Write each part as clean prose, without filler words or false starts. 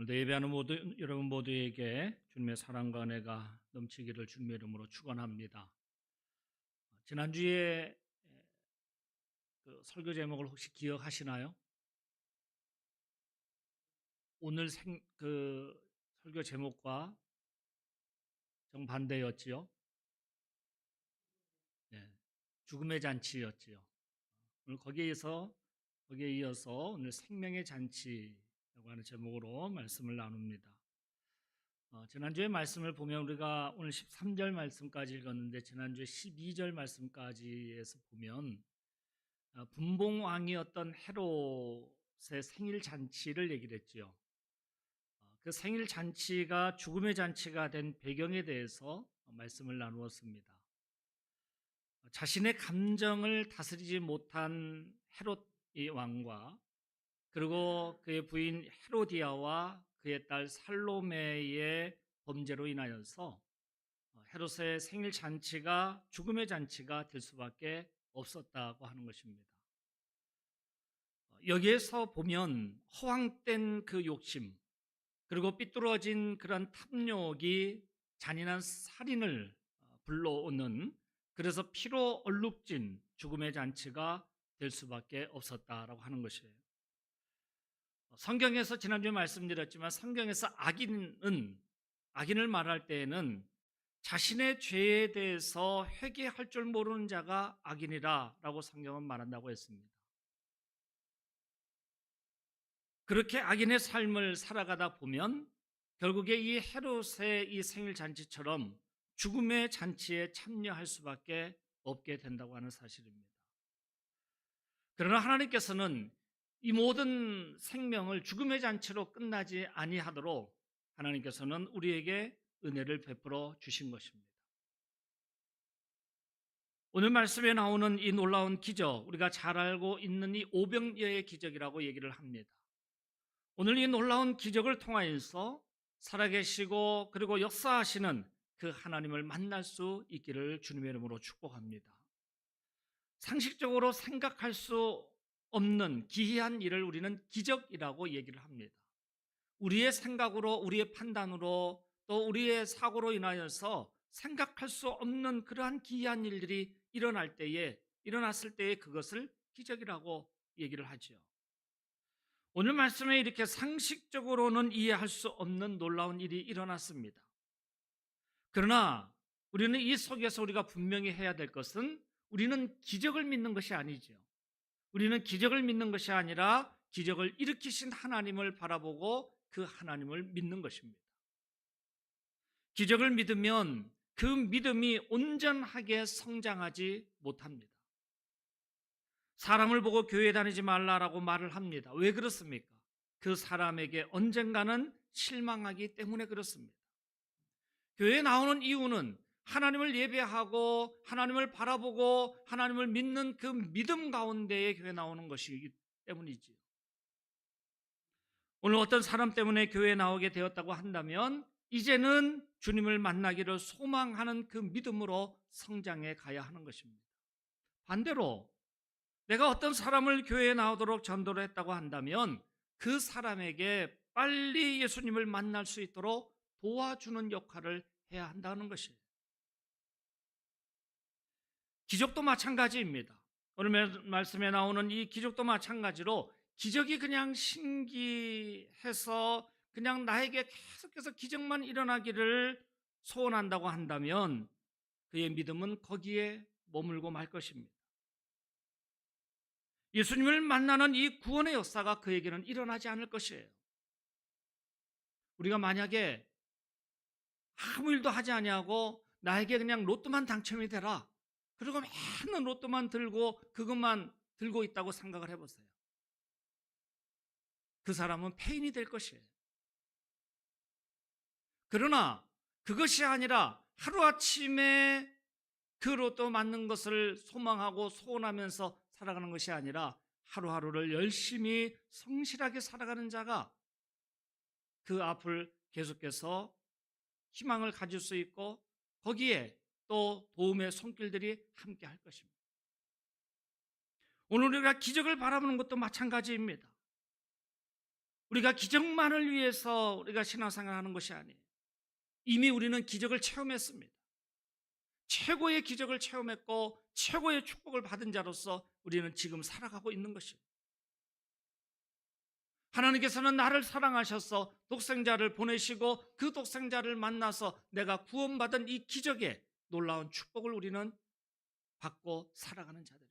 오늘도 예배하는 여러분 모두에게 주님의 사랑과 은혜가 넘치기를 주님의 이름으로 축원합니다. 지난주에 그 설교 제목을 혹시 기억하시나요? 오늘 설교 제목과 정반대였지요. 네, 죽음의 잔치였지요. 오늘 거기에 이어서 오늘 생명의 잔치라고 하는 제목으로 말씀을 나눕니다. 지난주에 말씀을 보면 우리가 오늘 13절 말씀까지 읽었는데 지난주에 12절 말씀까지에서 보면 분봉왕이었던 헤롯의 생일 잔치를 얘기를 했죠. 그 생일 잔치가 죽음의 잔치가 된 배경에 대해서 말씀을 나누었습니다. 자신의 감정을 다스리지 못한 헤롯 왕과 그리고 그의 부인 헤로디아와 그의 딸 살로메의 범죄로 인하여서 헤롯의 생일 잔치가 죽음의 잔치가 될 수밖에 없었다고 하는 것입니다. 여기에서 보면 허황된 그 욕심 그리고 삐뚤어진 그런 탐욕이 잔인한 살인을 불러오는, 그래서 피로 얼룩진 죽음의 잔치가 될 수밖에 없었다라고 하는 것이에요. 성경에서 지난주에 말씀드렸지만 성경에서 악인을 말할 때에는 자신의 죄에 대해서 회개할 줄 모르는 자가 악인이라고 성경은 말한다고 했습니다. 그렇게 악인의 삶을 살아가다 보면 결국에 이 헤롯의 이 생일 잔치처럼 죽음의 잔치에 참여할 수밖에 없게 된다고 하는 사실입니다. 그러나 하나님께서는 이 모든 생명을 죽음의 잔치로 끝나지 아니하도록 하나님께서는 우리에게 은혜를 베풀어 주신 것입니다. 오늘 말씀에 나오는 이 놀라운 기적, 우리가 잘 알고 있는 이 오병이어의 기적이라고 얘기를 합니다. 오늘 이 놀라운 기적을 통하여서 살아계시고 그리고 역사하시는 그 하나님을 만날 수 있기를 주님의 이름으로 축복합니다. 상식적으로 생각할 수 없는 기이한 일을 우리는 기적이라고 얘기를 합니다. 우리의 생각으로, 우리의 판단으로, 또 우리의 사고로 인하여서 생각할 수 없는 그러한 기이한 일들이 일어났을 때에 그것을 기적이라고 얘기를 하죠. 오늘 말씀에 이렇게 상식적으로는 이해할 수 없는 놀라운 일이 일어났습니다. 그러나 우리는 이 속에서 우리가 분명히 해야 될 것은 우리는 기적을 믿는 것이 아니죠. 우리는 기적을 믿는 것이 아니라 기적을 일으키신 하나님을 바라보고 그 하나님을 믿는 것입니다. 기적을 믿으면 그 믿음이 온전하게 성장하지 못합니다. 사람을 보고 교회 다니지 말라라고 말을 합니다. 왜 그렇습니까? 그 사람에게 언젠가는 실망하기 때문에 그렇습니다. 교회에 나오는 이유는 하나님을 예배하고 하나님을 바라보고 하나님을 믿는 그 믿음 가운데에 교회에 나오는 것이기 때문이지요. 오늘 어떤 사람 때문에 교회에 나오게 되었다고 한다면 이제는 주님을 만나기를 소망하는 그 믿음으로 성장해 가야 하는 것입니다. 반대로 내가 어떤 사람을 교회에 나오도록 전도를 했다고 한다면 그 사람에게 빨리 예수님을 만날 수 있도록 도와주는 역할을 해야 한다는 것이에요. 기적도 마찬가지입니다. 오늘 말씀에 나오는 이 기적도 마찬가지로 기적이 그냥 신기해서 그냥 나에게 계속해서 기적만 일어나기를 소원한다고 한다면 그의 믿음은 거기에 머물고 말 것입니다. 예수님을 만나는 이 구원의 역사가 그에게는 일어나지 않을 것이에요. 우리가 만약에 아무 일도 하지 아니하고 나에게 그냥 로또만 당첨이 되라, 그리고 맨날 로또만 들고 그것만 들고 있다고 생각을 해보세요. 그 사람은 폐인이 될 것이에요. 그러나 그것이 아니라 하루아침에 그 로또 맞는 것을 소망하고 소원하면서 살아가는 것이 아니라 하루하루를 열심히 성실하게 살아가는 자가 그 앞을 계속해서 희망을 가질 수 있고 거기에 또 도움의 손길들이 함께 할 것입니다. 오늘 우리가 기적을 바라보는 것도 마찬가지입니다. 우리가 기적만을 위해서 우리가 신앙생활 하는 것이 아니에요. 이미 우리는 기적을 체험했습니다. 최고의 기적을 체험했고 최고의 축복을 받은 자로서 우리는 지금 살아가고 있는 것입니다. 하나님께서는 나를 사랑하셔서 독생자를 보내시고 그 독생자를 만나서 내가 구원받은 이 기적의 놀라운 축복을 우리는 받고 살아가는 자들입니다.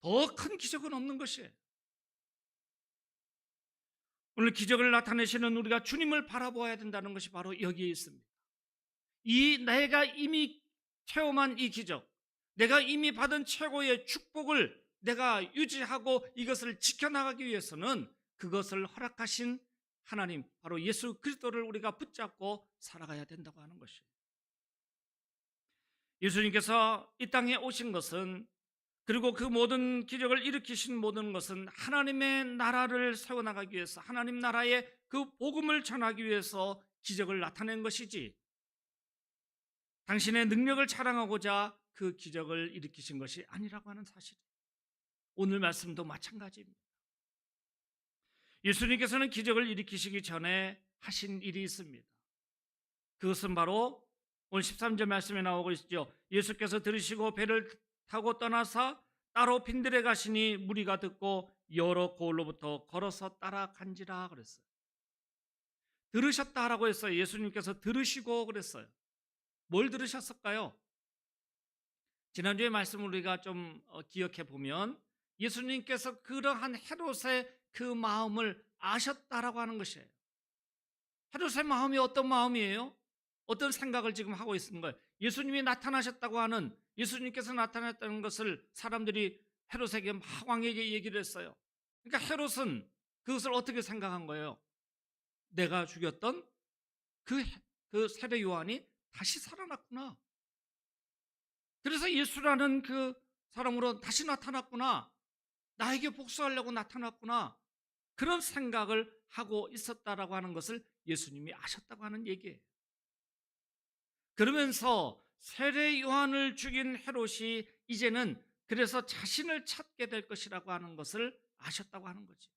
더 큰 기적은 없는 것이에요. 오늘 기적을 나타내시는 우리가 주님을 바라보아야 된다는 것이 바로 여기에 있습니다. 이 내가 이미 체험한 이 기적, 내가 이미 받은 최고의 축복을 내가 유지하고 이것을 지켜나가기 위해서는 그것을 허락하신 하나님, 바로 예수 그리스도를 우리가 붙잡고 살아가야 된다고 하는 것이에요. 예수님께서 이 땅에 오신 것은, 그리고 그 모든 기적을 일으키신 모든 것은 하나님의 나라를 세워나가기 위해서, 하나님 나라의 그 복음을 전하기 위해서 기적을 나타낸 것이지, 당신의 능력을 자랑하고자 그 기적을 일으키신 것이 아니라고 하는 사실이에요. 오늘 말씀도 마찬가지입니다. 예수님께서는 기적을 일으키시기 전에 하신 일이 있습니다. 그것은 바로 오늘 13절 말씀에 나오고 있죠. 예수께서 들으시고 배를 타고 떠나사 따로 빈들에 가시니 무리가 듣고 여러 고을로부터 걸어서 따라간지라 그랬어요. 들으셨다라고 했어요. 예수님께서 들으시고 그랬어요. 뭘 들으셨을까요? 지난주에 말씀을 우리가 좀 기억해 보면 예수님께서 그러한 헤롯의 그 마음을 아셨다라고 하는 것이에요. 헤롯의 마음이 어떤 마음이에요? 어떤 생각을 지금 하고 있는 거예요? 예수님이 나타나셨다고 하는, 예수님께서 나타났다는 것을 사람들이 헤롯에게 막 왕에게 얘기를 했어요. 그러니까 헤롯은 그것을 어떻게 생각한 거예요? 내가 죽였던 그 세례 요한이 다시 살아났구나. 그래서 예수라는 그 사람으로 다시 나타났구나. 나에게 복수하려고 나타났구나. 그런 생각을 하고 있었다라고 하는 것을 예수님이 아셨다고 하는 얘기예요. 그러면서 세례 요한을 죽인 헤롯이 이제는 그래서 자신을 찾게 될 것이라고 하는 것을 아셨다고 하는 거죠.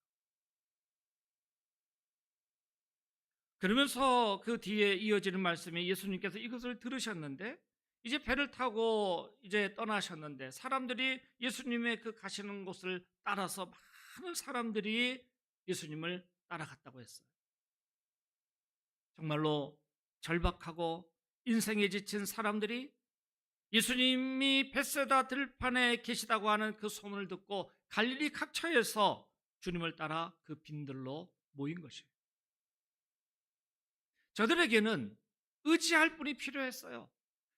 그러면서 그 뒤에 이어지는 말씀에 예수님께서 이것을 들으셨는데 이제 배를 타고 이제 떠나셨는데 사람들이 예수님의 그 가시는 곳을 따라서 많은 사람들이 예수님을 따라갔다고 했어요. 정말로 절박하고 인생에 지친 사람들이 예수님이 벳세다 들판에 계시다고 하는 그 소문을 듣고 갈릴리 각처에서 주님을 따라 그 빈들로 모인 것이에요. 저들에게는 의지할 분이 필요했어요.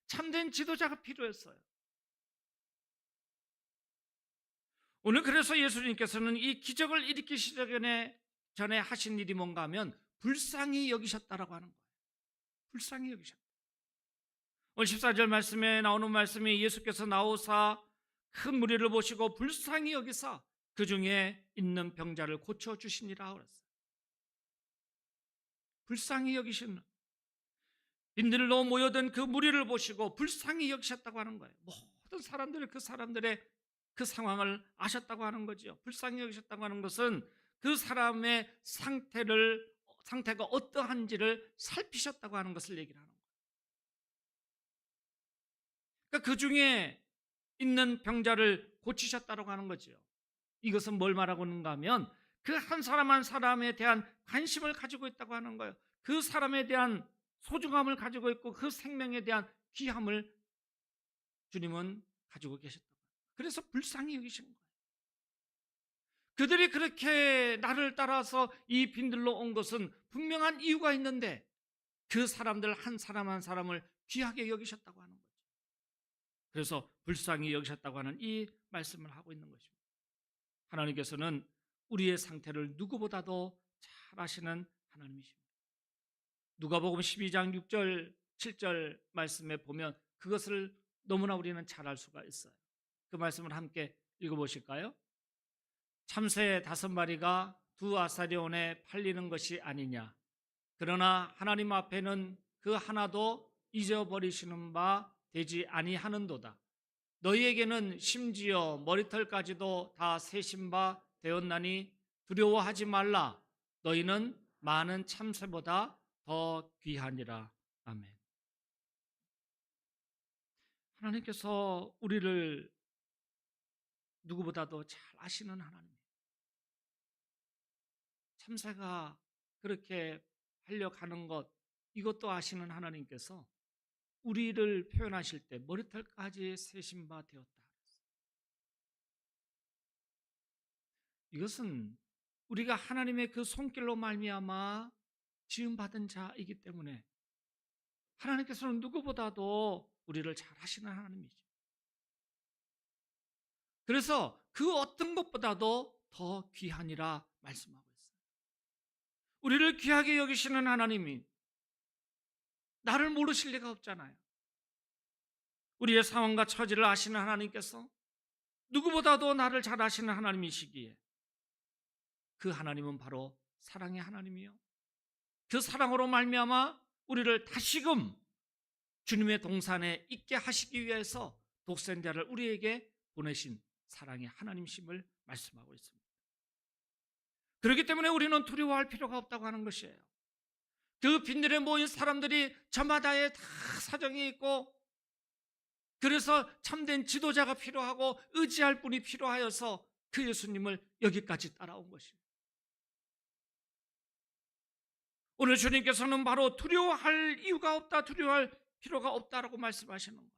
참된 지도자가 필요했어요. 오늘 그래서 예수님께서는 이 기적을 일으키시기 전에 하신 일이 뭔가 하면 불쌍히 여기셨다라고 하는 거예요. 불쌍히 여기셨다. 오늘 14절 말씀에 나오는 말씀이 예수께서 나오사 큰 무리를 보시고 불쌍히 여기사 그 중에 있는 병자를 고쳐주시니라 그랬어요. 불쌍히 여기신, 빈들로 모여든 그 무리를 보시고 불쌍히 여기셨다고 하는 거예요. 모든 사람들이 그 사람들의 그 상황을 아셨다고 하는 거죠. 불쌍히 여기셨다고 하는 것은 그 사람의 상태가 어떠한지를 살피셨다고 하는 것을 얘기를 하는 거예요. 그러니까 그 중에 있는 병자를 고치셨다고 하는 거죠. 이것은 뭘 말하고 있는가 하면 그 한 사람 한 사람에 대한 관심을 가지고 있다고 하는 거예요. 그 사람에 대한 소중함을 가지고 있고 그 생명에 대한 귀함을 주님은 가지고 계셨다고. 그래서 불쌍히 여기신 거예요. 그들이 그렇게 나를 따라서 이 빈들로 온 것은 분명한 이유가 있는데 그 사람들 한 사람 한 사람을 귀하게 여기셨다고 하는 거죠. 그래서 불쌍히 여기셨다고 하는 이 말씀을 하고 있는 것입니다. 하나님께서는 우리의 상태를 누구보다도 잘 아시는 하나님이십니다. 누가복음 12장 6절 7절 말씀에 보면 그것을 너무나 우리는 잘 알 수가 있어요. 그 말씀을 함께 읽어보실까요? 참새 5마리가 2아사리온에 팔리는 것이 아니냐. 그러나 하나님 앞에는 그 하나도 잊어버리시는 바 되지 아니하는도다. 너희에게는 심지어 머리털까지도 다 세신 바 되었나니 두려워하지 말라. 너희는 많은 참새보다 더 귀하니라. 아멘. 하나님께서 우리를 누구보다도 잘 아시는 하나님. 참새가 그렇게 달려가는 것, 이것도 아시는 하나님께서 우리를 표현하실 때 머리털까지 세신 바 되었다. 이것은 우리가 하나님의 그 손길로 말미암아 지음받은 자이기 때문에 하나님께서는 누구보다도 우리를 잘 아시는 하나님이죠. 그래서 그 어떤 것보다도 더 귀하니라 말씀하고 있어요. 우리를 귀하게 여기시는 하나님이 나를 모르실 리가 없잖아요. 우리의 상황과 처지를 아시는 하나님께서 누구보다도 나를 잘 아시는 하나님이시기에 그 하나님은 바로 사랑의 하나님이요, 그 사랑으로 말미암아 우리를 다시금 주님의 동산에 있게 하시기 위해서 독생자를 우리에게 보내신 사랑의 하나님심을 말씀하고 있습니다. 그렇기 때문에 우리는 두려워할 필요가 없다고 하는 것이에요. 그 빈들에 모인 사람들이 저마다의 다 사정이 있고, 그래서 참된 지도자가 필요하고 의지할 분이 필요하여서 그 예수님을 여기까지 따라온 것이에요. 오늘 주님께서는 바로 두려워할 이유가 없다, 두려워할 필요가 없다라고 말씀하시는 거예요.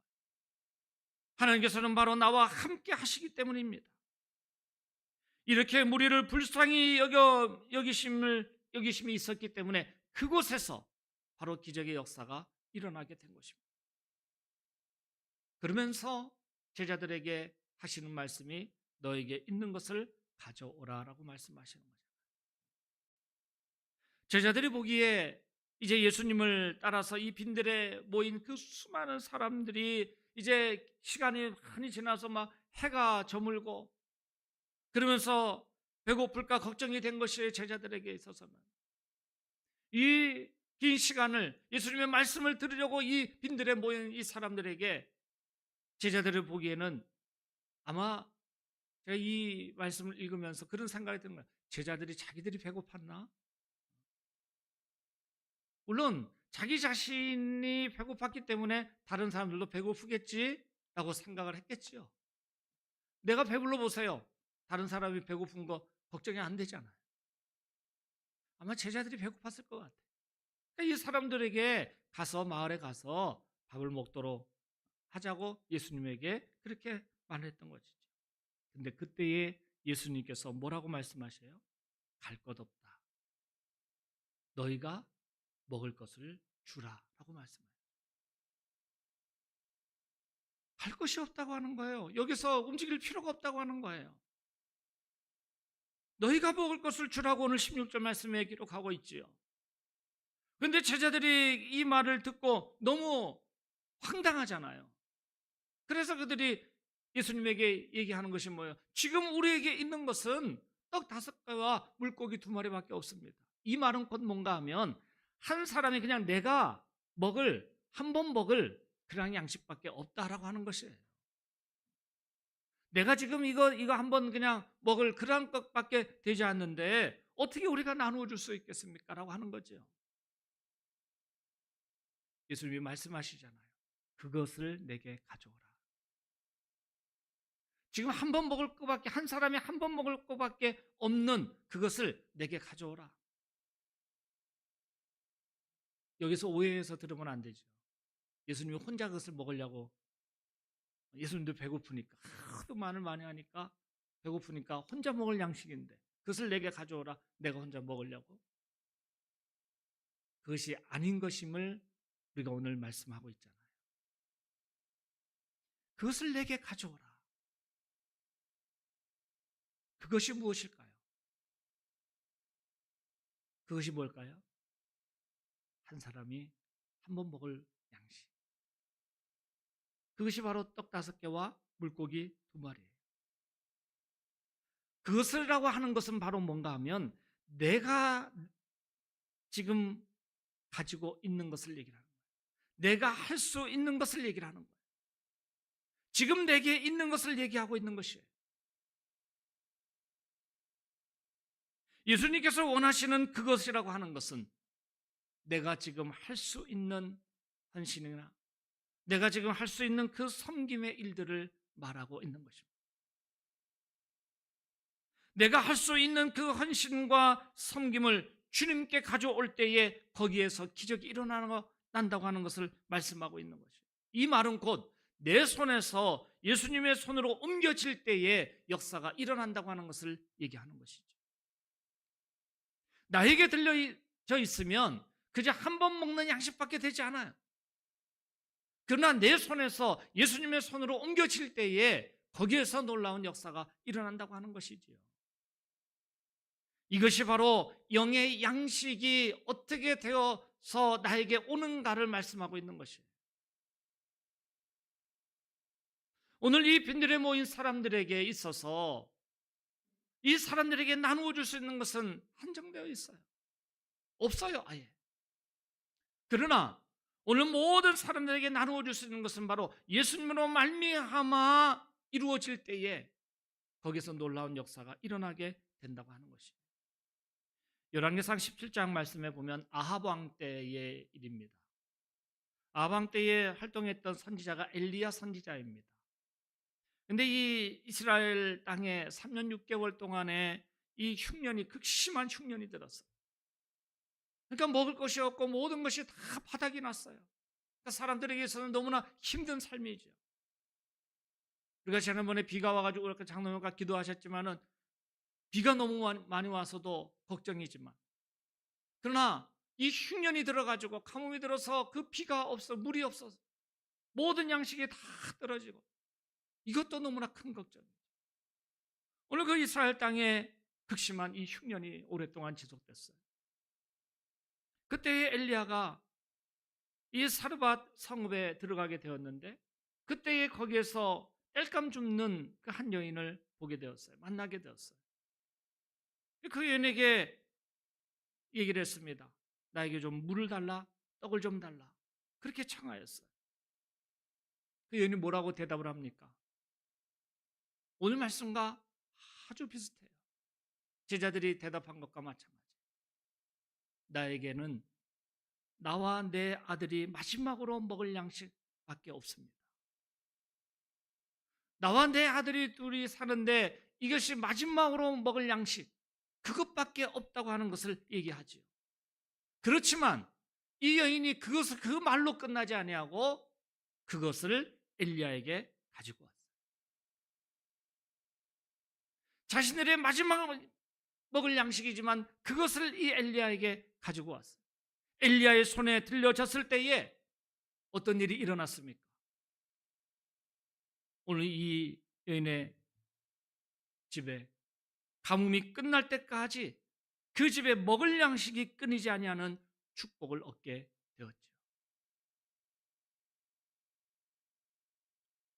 하나님께서는 바로 나와 함께 하시기 때문입니다. 이렇게 우리를 불쌍히 여기심이 있었기 때문에 그곳에서 바로 기적의 역사가 일어나게 된 것입니다. 그러면서 제자들에게 하시는 말씀이 너에게 있는 것을 가져오라라고 말씀하시는 거죠. 제자들이 보기에 이제 예수님을 따라서 이 빈들에 모인 그 수많은 사람들이 이제 시간이 많이 지나서 막 해가 저물고 그러면서 배고플까 걱정이 된 것이 제자들에게 있어서는 이 긴 시간을 예수님의 말씀을 들으려고 이 빈들에 모인 이 사람들에게 제자들을 보기에는 아마 제가 이 말씀을 읽으면서 그런 생각이 드는 거예요. 제자들이 자기들이 배고팠나? 물론 자기 자신이 배고팠기 때문에 다른 사람들도 배고프겠지라고 생각을 했겠지요. 내가 배불러 보세요. 다른 사람이 배고픈 거 걱정이 안 되잖아요. 아마 제자들이 배고팠을 것 같아요. 그러니까 이 사람들에게 가서 마을에 가서 밥을 먹도록 하자고 예수님에게 그렇게 말했던 것이죠. 근데 그때에 예수님께서 뭐라고 말씀하셔요? 갈 것 없다. 너희가 먹을 것을 주라라고 말씀해요. 갈 것이 없다고 하는 거예요. 여기서 움직일 필요가 없다고 하는 거예요. 너희가 먹을 것을 주라고 오늘 16절 말씀에 기록하고 있지요. 그런데 제자들이 이 말을 듣고 너무 황당하잖아요. 그래서 그들이 예수님에게 얘기하는 것이 뭐예요? 지금 우리에게 있는 것은 떡 5개와 물고기 2마리밖에 없습니다. 이 말은 곧 뭔가 하면 한 사람이 그냥 내가 한 번 먹을 그런 양식밖에 없다라고 하는 것이에요. 내가 지금 이거 한 번 그냥 먹을 그런 것밖에 되지 않는데 어떻게 우리가 나누어 줄 수 있겠습니까? 라고 하는 거죠. 예수님이 말씀하시잖아요. 그것을 내게 가져오라. 지금 한 번 먹을 것밖에, 한 사람이 한 번 먹을 것밖에 없는 그것을 내게 가져오라. 여기서 오해해서 들으면 안 되죠. 예수님이 혼자 그것을 먹으려고, 예수님도 배고프니까 하도 말을 많이 하니까 배고프니까 혼자 먹을 양식인데 그것을 내게 가져오라. 내가 혼자 먹으려고. 그것이 아닌 것임을 우리가 오늘 말씀하고 있잖아요. 그것을 내게 가져오라. 그것이 무엇일까요? 그것이 뭘까요? 한 사람이 한 번 먹을 양식. 그것이 바로 떡 5개와 물고기 2마리예요. 그것이라고 하는 것은 바로 뭔가 하면 내가 지금 가지고 있는 것을 얘기를 하는 거예요. 내가 할 수 있는 것을 얘기를 하는 거예요. 지금 내게 있는 것을 얘기하고 있는 것이에요. 예수님께서 원하시는 그것이라고 하는 것은 내가 지금 할 수 있는 헌신이나 내가 지금 할 수 있는 그 섬김의 일들을 말하고 있는 것입니다. 내가 할 수 있는 그 헌신과 섬김을 주님께 가져올 때에 거기에서 기적이 일어난다고 하는 것을 말씀하고 있는 것이에요. 이 말은 곧 내 손에서 예수님의 손으로 옮겨질 때에 역사가 일어난다고 하는 것을 얘기하는 것이죠. 나에게 들려져 있으면 그저 한 번 먹는 양식밖에 되지 않아요. 그러나 내 손에서 예수님의 손으로 옮겨질 때에 거기에서 놀라운 역사가 일어난다고 하는 것이지요. 이것이 바로 영의 양식이 어떻게 되어서 나에게 오는가를 말씀하고 있는 것이에요. 오늘 이 빈들에 모인 사람들에게 있어서 이 사람들에게 나누어 줄 수 있는 것은 한정되어 있어요. 없어요, 아예. 그러나 오늘 모든 사람들에게 나누어 줄 수 있는 것은 바로 예수님으로 말미암아 이루어질 때에 거기서 놀라운 역사가 일어나게 된다고 하는 것입니다. 열왕기상 17장 말씀에 보면 아합 왕 때의 일입니다. 아합 왕 때에 활동했던 선지자가 엘리야 선지자입니다. 근데 이 이스라엘 땅에 3년 6개월 동안에 이 흉년이 극심한 흉년이 들었어요. 그러니까 먹을 것이 없고 모든 것이 다 바닥이 났어요. 그러니까 사람들에게서는 너무나 힘든 삶이죠. 우리가 지난번에 비가 와가지고 그렇게 장로님과 기도하셨지만은 비가 너무 많이 와서도 걱정이지만 그러나 이 흉년이 들어가지고 가뭄이 들어서 그 비가 없어 물이 없어서 모든 양식이 다 떨어지고 이것도 너무나 큰 걱정이죠. 오늘 그 이스라엘 땅에 극심한 이 흉년이 오랫동안 지속됐어요. 그때 엘리야가 이 사르밧 성읍에 들어가게 되었는데 그때에 거기에서 땔감 줍는 그 한 여인을 보게 되었어요. 만나게 되었어요. 그 여인에게 얘기를 했습니다. 나에게 좀 물을 달라, 떡을 좀 달라. 그렇게 청하였어요. 그 여인이 뭐라고 대답을 합니까? 오늘 말씀과 아주 비슷해요. 제자들이 대답한 것과 마찬가지. 나에게는 나와 내 아들이 마지막으로 먹을 양식밖에 없습니다. 나와 내 아들이 둘이 사는데 이것이 마지막으로 먹을 양식 그것밖에 없다고 하는 것을 얘기하지요. 그렇지만 이 여인이 그것을 그 말로 끝나지 아니하고 그것을 엘리야에게 가지고 왔어요. 자신들의 마지막 먹을 양식이지만 그것을 이 엘리야에게 가지고 왔어요. 엘리야의 손에 들려졌을 때에 어떤 일이 일어났습니까? 오늘 이 여인의 집에 가뭄이 끝날 때까지 그 집에 먹을 양식이 끊이지 아니하는 축복을 얻게 되었죠.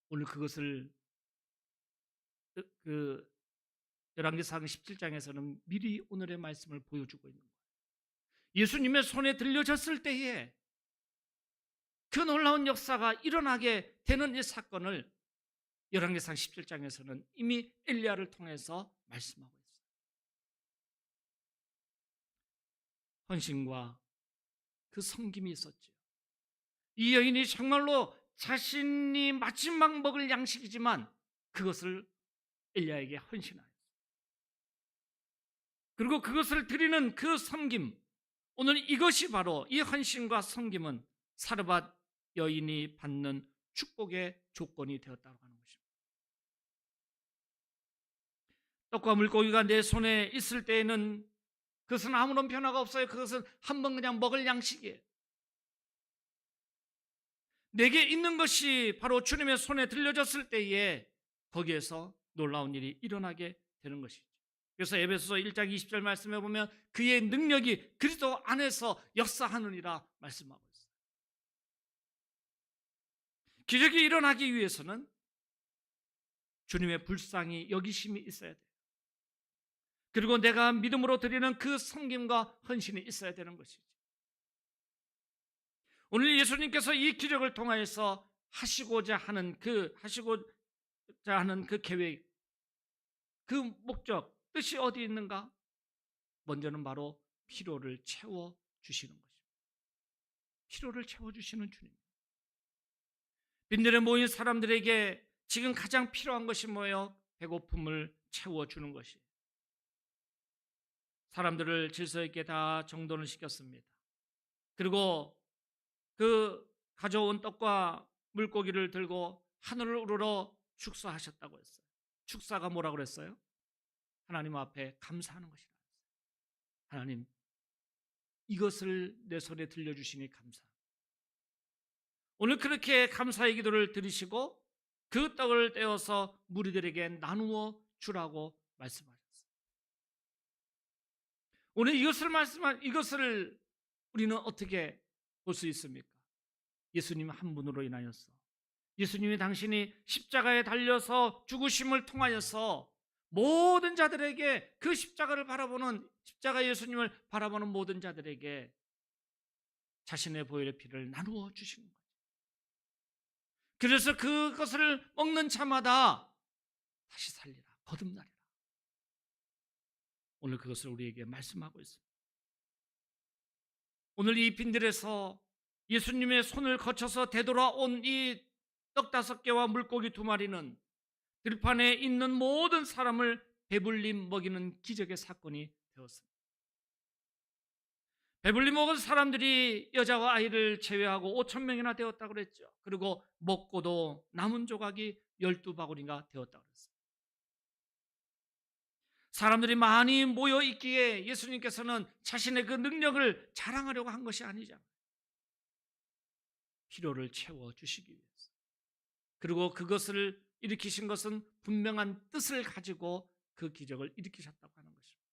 오늘 그것을 그 열왕기상 17장에서는 미리 오늘의 말씀을 보여주고 있는 거예요. 예수님의 손에 들려졌을 때에 그 놀라운 역사가 일어나게 되는 이 사건을 열왕기상 17장에서는 이미 엘리야를 통해서 말씀하고 있어요. 헌신과 그 섬김이 있었죠. 이 여인이 정말로 자신이 마지막 먹을 양식이지만 그것을 엘리야에게 헌신하였어요. 그리고 그것을 드리는 그 섬김, 오늘 이것이 바로 이 헌신과 섬김은 사르밧 여인이 받는 축복의 조건이 되었다고 하는 것입니다. 떡과 물고기가 내 손에 있을 때에는 그것은 아무런 변화가 없어요. 그것은 한번 그냥 먹을 양식이에요. 내게 있는 것이 바로 주님의 손에 들려졌을 때에 거기에서 놀라운 일이 일어나게 되는 것이죠. 그래서 에베소서 1장 20절 말씀해 보면 그의 능력이 그리스도 안에서 역사하느니라 말씀하고 있어요. 기적이 일어나기 위해서는 주님의 불쌍히 여기심이 있어야 돼요. 그리고 내가 믿음으로 드리는 그 섬김과 헌신이 있어야 되는 것이죠. 오늘 예수님께서 이 기적을 통하여서 하시고자 하는 그 계획, 그 목적, 뜻이 어디 있는가? 먼저는 바로 필요를 채워 주시는 것입니다. 필요를 채워 주시는 주님. 빈들에 모인 사람들에게 지금 가장 필요한 것이 뭐예요? 배고픔을 채워 주는 것이. 사람들을 질서 있게 다 정돈을 시켰습니다. 그리고 그 가져온 떡과 물고기를 들고 하늘을 우러러 축사하셨다고 했어요. 축사가 뭐라고 그랬어요? 하나님 앞에 감사하는 것이라. 하나님, 이것을 내 손에 들려주시니 감사합니다. 오늘 그렇게 감사의 기도를 드리시고 그 떡을 떼어서 무리들에게 나누어 주라고 말씀하셨어요. 오늘 이것을 우리는 어떻게 볼 수 있습니까? 예수님 한 분으로 인하여서, 예수님이 당신이 십자가에 달려서 죽으심을 통하여서 모든 자들에게, 그 십자가 예수님을 바라보는 모든 자들에게 자신의 보혈의 피를 나누어 주신 거예요. 그래서 그것을 먹는 자마다 다시 살리라, 거듭나리라. 오늘 그것을 우리에게 말씀하고 있습니다. 오늘 이 빈들에서 예수님의 손을 거쳐서 되돌아온 이 떡 5개와 물고기 2마리는 들판에 있는 모든 사람을 배불리 먹이는 기적의 사건이 되었습니다. 배불리 먹은 사람들이 여자와 아이를 제외하고 5,000명이나 되었다고 그랬죠. 그리고 먹고도 남은 조각이 12바구니가 되었다고 그랬습니다. 사람들이 많이 모여 있기에 예수님께서는 자신의 그 능력을 자랑하려고 한 것이 아니잖아요. 필요를 채워주시기 위해서. 그리고 그것을 일으키신 것은 분명한 뜻을 가지고 그 기적을 일으키셨다고 하는 것입니다.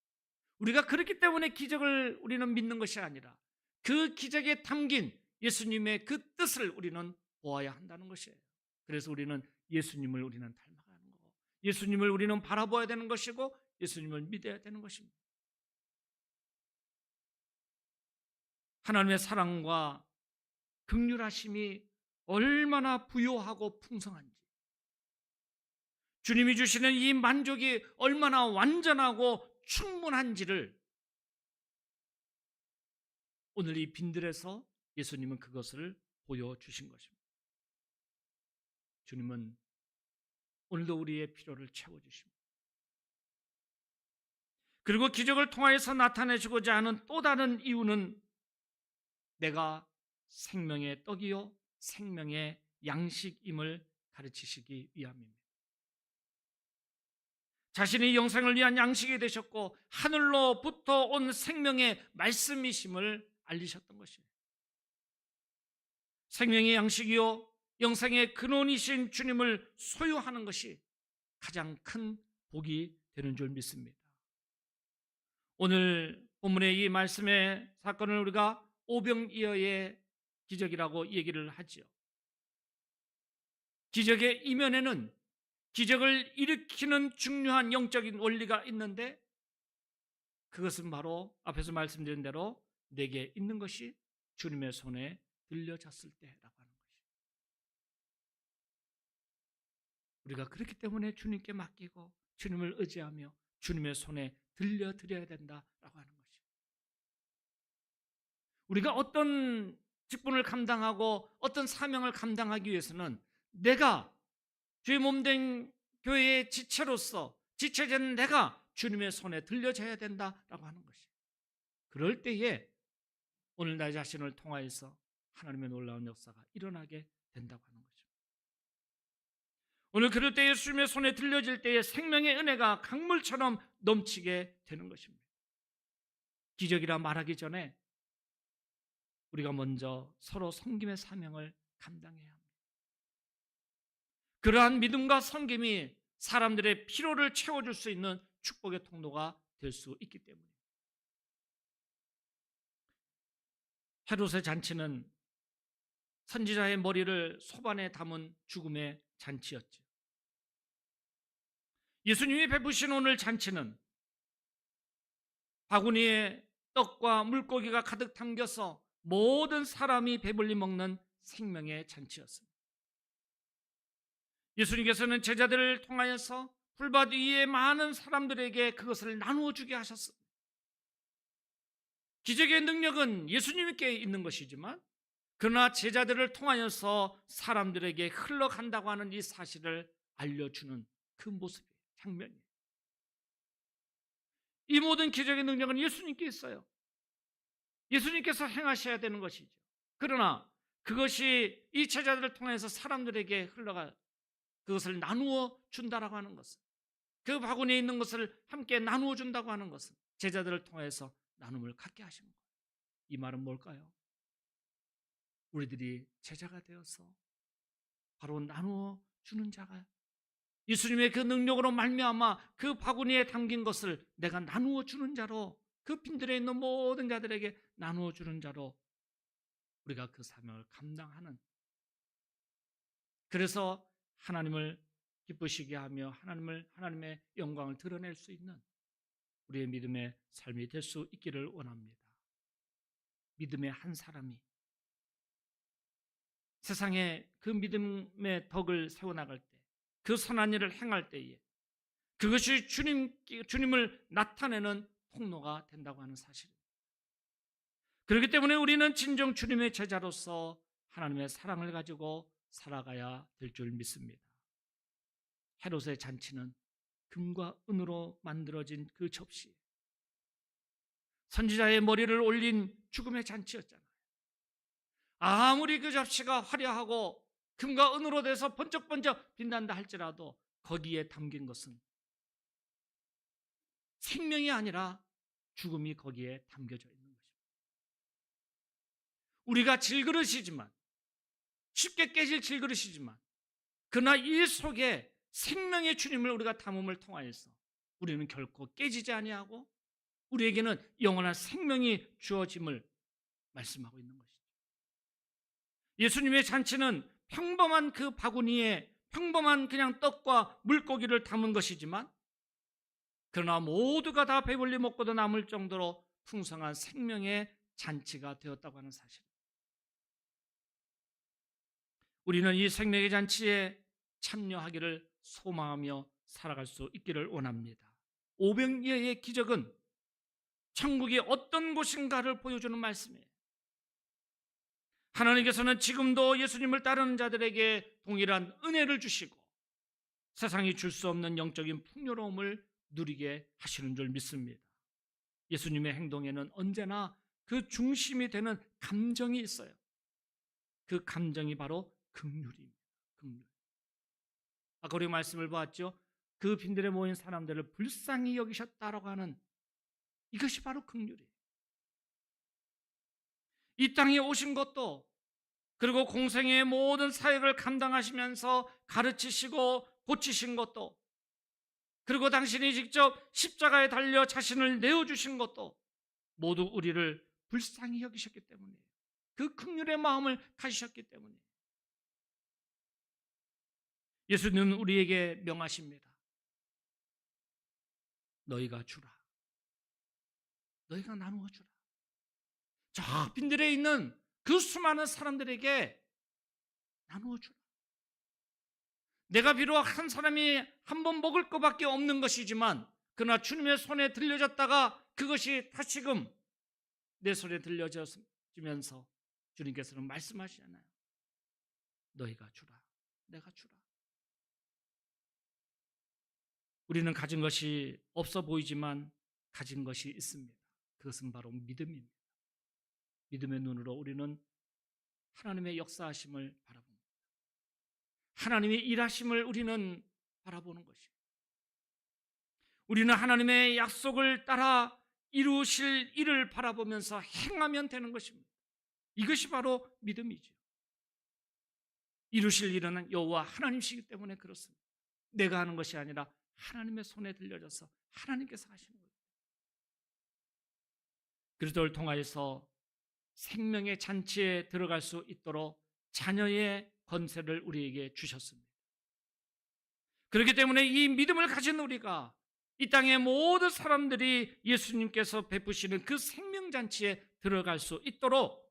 우리가 그렇기 때문에 기적을 우리는 믿는 것이 아니라 그 기적에 담긴 예수님의 그 뜻을 우리는 보아야 한다는 것이에요. 그래서 우리는 예수님을 닮아가는 거고, 예수님을 우리는 바라봐야 되는 것이고, 예수님을 믿어야 되는 것입니다. 하나님의 사랑과 긍휼하심이 얼마나 부요하고 풍성한지, 주님이 주시는 이 만족이 얼마나 완전하고 충분한지를 오늘 이 빈들에서 예수님은 그것을 보여주신 것입니다. 주님은 오늘도 우리의 필요를 채워주십니다. 그리고 기적을 통하여서 나타내시고자 하는 또 다른 이유는 내가 생명의 떡이요 생명의 양식임을 가르치시기 위함입니다. 자신이 영생을 위한 양식이 되셨고 하늘로부터 온 생명의 말씀이심을 알리셨던 것이에요. 생명의 양식이요 영생의 근원이신 주님을 소유하는 것이 가장 큰 복이 되는 줄 믿습니다. 오늘 본문의 이 말씀의 사건을 우리가 오병이어의 기적이라고 얘기를 하지요. 기적의 이면에는 기적을 일으키는 중요한 영적인 원리가 있는데, 그것은 바로 앞에서 말씀드린 대로 내게 있는 것이 주님의 손에 들려졌을 때라고 하는 것이죠. 우리가 그렇기 때문에 주님께 맡기고 주님을 의지하며 주님의 손에 들려드려야 된다라고 하는 것이죠. 우리가 어떤 직분을 감당하고 어떤 사명을 감당하기 위해서는 내가 주의 몸된 교회의 지체로서, 지체된 내가 주님의 손에 들려져야 된다라고 하는 것이에요. 그럴 때에 오늘 나 자신을 통하여서 하나님의 놀라운 역사가 일어나게 된다고 하는 거죠. 오늘 그럴 때 예수님의 손에 들려질 때에 생명의 은혜가 강물처럼 넘치게 되는 것입니다. 기적이라 말하기 전에 우리가 먼저 서로 섬김의 사명을 감당해야 합니다. 그러한 믿음과 섬김이 사람들의 필요를 채워줄 수 있는 축복의 통로가 될 수 있기 때문입니다. 헤롯의 잔치는 선지자의 머리를 소반에 담은 죽음의 잔치였죠. 예수님이 베푸신 오늘 잔치는 바구니에 떡과 물고기가 가득 담겨서 모든 사람이 배불리 먹는 생명의 잔치였습니다. 예수님께서는 제자들을 통하여서 풀밭 위에 많은 사람들에게 그것을 나누어 주게 하셨습니다. 기적의 능력은 예수님께 있는 것이지만 그러나 제자들을 통하여서 사람들에게 흘러간다고 하는 이 사실을 알려주는 그 모습이에요. 장면이에요. 이 모든 기적의 능력은 예수님께 있어요. 예수님께서 행하셔야 되는 것이죠. 그러나 그것이 이 제자들을 통해서 사람들에게 흘러가 그것을 나누어 준다라고 하는 것은, 그 바구니에 있는 것을 함께 나누어 준다고 하는 것은 제자들을 통해서 나눔을 갖게 하신 거예요. 이 말은 뭘까요? 우리들이 제자가 되어서 바로 나누어 주는 자가, 예수님의 그 능력으로 말미암아 그 바구니에 담긴 것을 내가 나누어 주는 자로, 그 빈들에 있는 모든 자들에게 나누어 주는 자로 우리가 그 사명을 감당하는, 그래서 하나님을 기쁘시게 하며 하나님의 영광을 드러낼 수 있는 우리의 믿음의 삶이 될 수 있기를 원합니다. 믿음의 한 사람이 세상에 그 믿음의 덕을 세워나갈 때, 그 선한 일을 행할 때에 그것이 주님을 나타내는 통로가 된다고 하는 사실입니다. 그렇기 때문에 우리는 진정 주님의 제자로서 하나님의 사랑을 가지고 살아가야 될 줄 믿습니다. 헤롯의 잔치는 금과 은으로 만들어진 그 접시, 선지자의 머리를 올린 죽음의 잔치였잖아요. 아무리 그 접시가 화려하고 금과 은으로 돼서 번쩍번쩍 빛난다 할지라도 거기에 담긴 것은 생명이 아니라 죽음이 거기에 담겨져 있는 것입니다. 우리가 질그릇이지만, 쉽게 깨질 질그릇이지만, 그러나 이 속에 생명의 주님을 우리가 담음을 통하여서 우리는 결코 깨지지 아니하고 우리에게는 영원한 생명이 주어짐을 말씀하고 있는 것이죠. 예수님의 잔치는 평범한 그 바구니에 평범한 그냥 떡과 물고기를 담은 것이지만, 그러나 모두가 다 배불리 먹고도 남을 정도로 풍성한 생명의 잔치가 되었다고 하는 사실. 우리는 이 생명의 잔치에 참여하기를 소망하며 살아갈 수 있기를 원합니다. 오병이어의 기적은 천국이 어떤 곳인가를 보여주는 말씀이에요. 하나님께서는 지금도 예수님을 따르는 자들에게 동일한 은혜를 주시고 세상이 줄 수 없는 영적인 풍요로움을 누리게 하시는 줄 믿습니다. 예수님의 행동에는 언제나 그 중심이 되는 감정이 있어요. 그 감정이 바로 긍휼입니다. 긍휼. 아까 우리 말씀을 보았죠. 그 빈들에 모인 사람들을 불쌍히 여기셨다라고 하는 이것이 바로 긍휼이에요. 이 땅에 오신 것도, 그리고 공생의 모든 사역을 감당하시면서 가르치시고 고치신 것도, 그리고 당신이 직접 십자가에 달려 자신을 내어주신 것도 모두 우리를 불쌍히 여기셨기 때문이에요. 그 긍휼의 마음을 가지셨기 때문이에요. 예수님은 우리에게 명하십니다. 너희가 주라. 너희가 나누어 주라. 저 빈들에 있는 그 수많은 사람들에게 나누어 주라. 내가 비록 한 사람이 한 번 먹을 것밖에 없는 것이지만, 그러나 주님의 손에 들려졌다가 그것이 다시금 내 손에 들려지면서 주님께서는 말씀하시잖아요. 너희가 주라. 내가 주라. 우리는 가진 것이 없어 보이지만 가진 것이 있습니다. 그것은 바로 믿음입니다. 믿음의 눈으로 우리는 하나님의 역사하심을 바라봅니다. 하나님의 일하심을 우리는 바라보는 것입니다. 우리는 하나님의 약속을 따라 이루실 일을 바라보면서 행하면 되는 것입니다. 이것이 바로 믿음이죠. 이루실 일은 여호와 하나님이시기 때문에 그렇습니다. 내가 하는 것이 아니라 하나님의 손에 들려져서 하나님께서 하시는 거예요. 그리스도를 통하여서 생명의 잔치에 들어갈 수 있도록 자녀의 권세를 우리에게 주셨습니다. 그렇기 때문에 이 믿음을 가진 우리가 이 땅의 모든 사람들이 예수님께서 베푸시는 그 생명잔치에 들어갈 수 있도록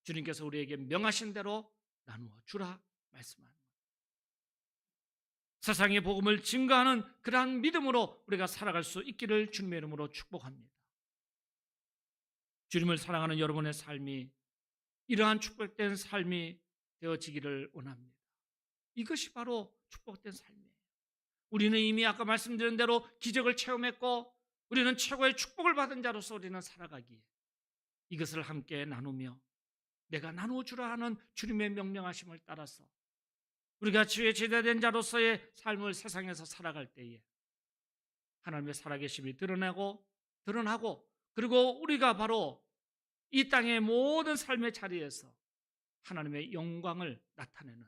주님께서 우리에게 명하신 대로 나누어 주라 말씀하는 거예요. 세상의 복음을 증거하는 그러한 믿음으로 우리가 살아갈 수 있기를 주님의 이름으로 축복합니다. 주님을 사랑하는 여러분의 삶이 이러한 축복된 삶이 되어지기를 원합니다. 이것이 바로 축복된 삶이에요. 우리는 이미 아까 말씀드린 대로 기적을 체험했고 우리는 최고의 축복을 받은 자로서 우리는 살아가기에 이것을 함께 나누며 내가 나누어 주라 하는 주님의 명령하심을 따라서 우리가 주의 제대된 자로서의 삶을 세상에서 살아갈 때에 하나님의 살아계심이 드러나고 그리고 우리가 바로 이 땅의 모든 삶의 자리에서 하나님의 영광을 나타내는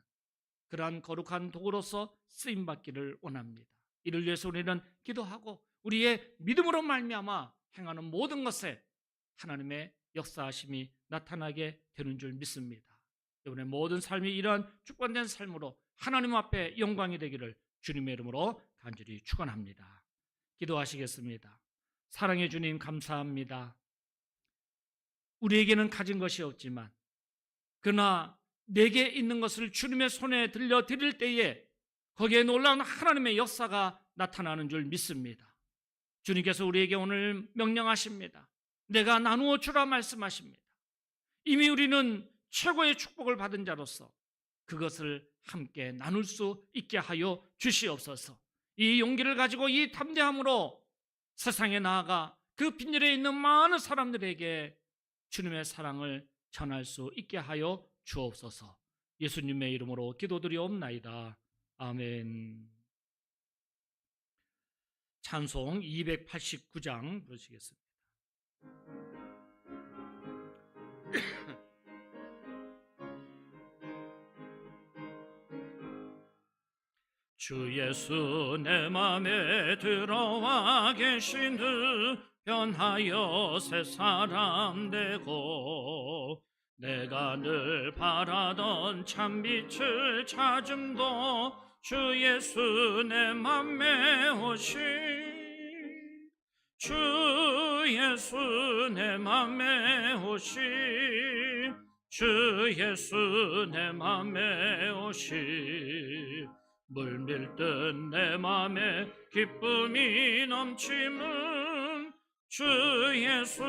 그러한 거룩한 도구로서 쓰임받기를 원합니다. 이를 위해서 우리는 기도하고 우리의 믿음으로 말미암아 행하는 모든 것에 하나님의 역사하심이 나타나게 되는 줄 믿습니다. 여러분의 모든 삶이 이러한 축복된 삶으로 하나님 앞에 영광이 되기를 주님의 이름으로 간절히 축원합니다. 기도하시겠습니다. 사랑의 주님 감사합니다. 우리에게는 가진 것이 없지만 그러나 내게 있는 것을 주님의 손에 들려드릴 때에 거기에 놀라운 하나님의 역사가 나타나는 줄 믿습니다. 주님께서 우리에게 오늘 명령하십니다. 내가 나누어 주라 말씀하십니다. 이미 우리는 최고의 축복을 받은 자로서 그것을 함께 나눌 수 있게 하여 주시옵소서. 이 용기를 가지고 이 담대함으로 세상에 나아가 그 빈혈에 있는 많은 사람들에게 주님의 사랑을 전할 수 있게 하여 주옵소서. 예수님의 이름으로 기도드리옵나이다. 아멘. 찬송 289장 부르시겠습니다. 주 예수 내 맘에 들어와 계신 듯 변하여 새 사람 되고 내가 늘 바라던 참빛을 찾음도 주 예수 내 맘에 오시 주 예수 내 맘에 오시 주 예수 내 맘에 오시 물밀듯 내 맘에 기쁨이 넘치는 주 예수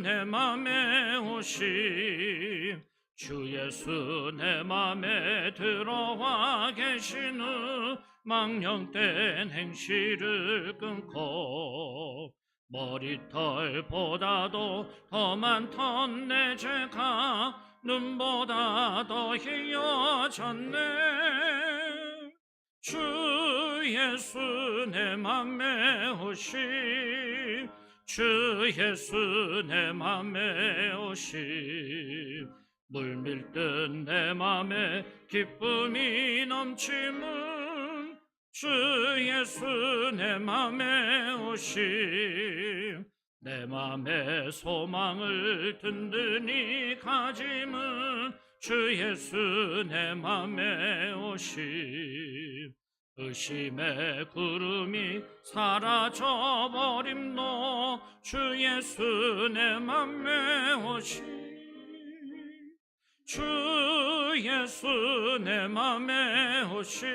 내 맘에 오시 주 예수 내 맘에 들어와 계신 후 망령된 행실을 끊고 머리털보다도 더 많던 내 죄가 눈보다 더 희어졌네 주 예수 내 맘에 오시 주 예수 내 맘에 오시 물밀듯 내 맘에 기쁨이 넘치는 주 예수 내 맘에 오시 내 맘에 소망을 든든히 가짐은 주 예수 내 맘에 오시 의심의 구름이 사라져버림도 주 예수 내 맘에 오시 주 예수 내 맘에 오시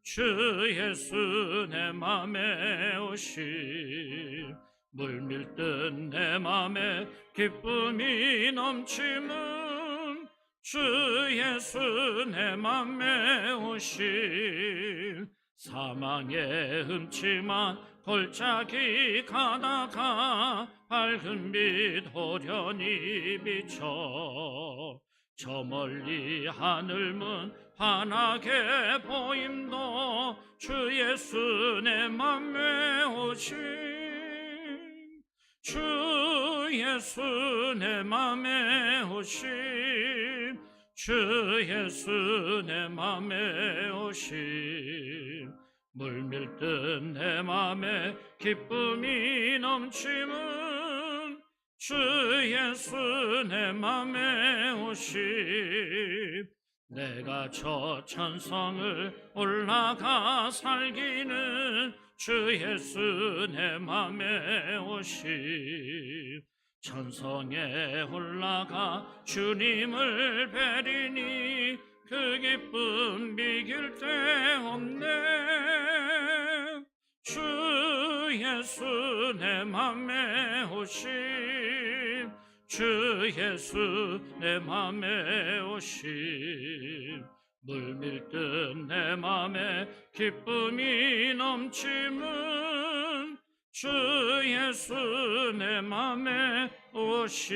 주 예수 내 맘에 오시 물밀듯 내 맘에 기쁨이 넘치는 주 예수 내 맘에 오시 사망의 흠침한 골짜기 가다가 밝은 빛 호련히 비쳐 저 멀리 하늘문 환하게 보임도 주 예수 내 맘에 오시 주 예수 내 맘에 오시 주 예수 내 맘에 오시 물밀듯 내 맘에 기쁨이 넘치는 주 예수 내 맘에 오시 내가 저 천성을 올라가 살기는 주 예수 내 맘에 오시 천성에 올라가 주님을 뵈리니 그 기쁨 비길 데 없네 주 예수 내 맘에 오시 주 예수 내 맘에 오심 물밀듯 내 맘에 기쁨이 넘치는 주 예수 내 맘에 오심